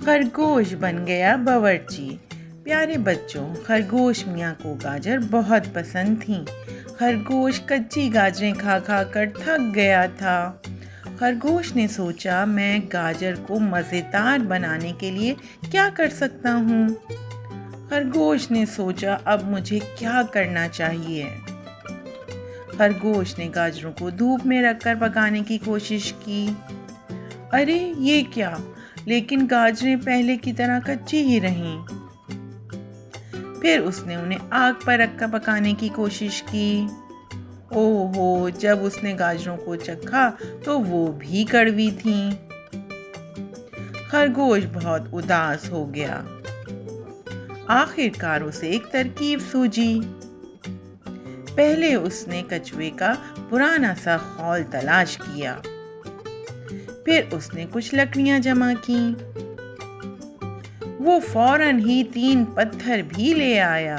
خرگوش بن گیا باورچی۔ پیارے بچوں، خرگوش میاں کو گاجر بہت پسند تھیں۔ خرگوش کچی گاجریں کھا کھا کر تھک گیا تھا۔ خرگوش نے سوچا، میں گاجر کو مزیدار بنانے کے لیے کیا کر سکتا ہوں؟ خرگوش نے سوچا، اب مجھے کیا کرنا چاہیے؟ خرگوش نے گاجروں کو دھوپ میں رکھ کر پکانے کی کوشش کی۔ ارے یہ کیا؟ لیکن گاجریں پہلے کی طرح کچی ہی رہیں۔ پھر اس نے انہیں آگ پر رکھ کر پکانے کی کوشش کی۔ اوہو، جب اس نے گاجروں کو چکھا تو وہ بھی کڑوی تھیں۔ خرگوش بہت اداس ہو گیا۔ آخر کار اسے ایک ترکیب سوجھی۔ پہلے اس نے کچوے کا پرانا سا خول تلاش کیا۔ پھر اس نے کچھ لکڑیاں جمع کیں۔ وہ فوراً ہی 3 پتھر بھی لے آیا۔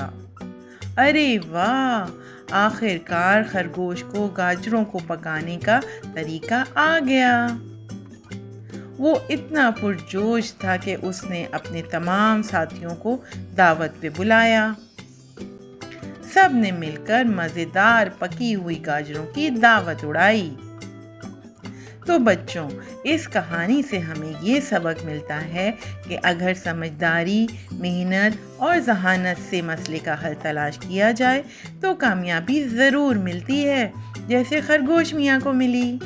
ارے واہ! آخر کار خرگوش کو گاجروں کو پکانے کا طریقہ آ گیا۔ وہ اتنا پرجوش تھا کہ اس نے اپنے تمام ساتھیوں کو دعوت پہ بلایا۔ سب نے مل کر مزیدار پکی ہوئی گاجروں کی دعوت اڑائی۔ تو بچوں، اس کہانی سے ہمیں یہ سبق ملتا ہے کہ اگر سمجھداری، محنت اور ذہانت سے مسئلے کا حل تلاش کیا جائے تو کامیابی ضرور ملتی ہے، جیسے خرگوش میاں کو ملی۔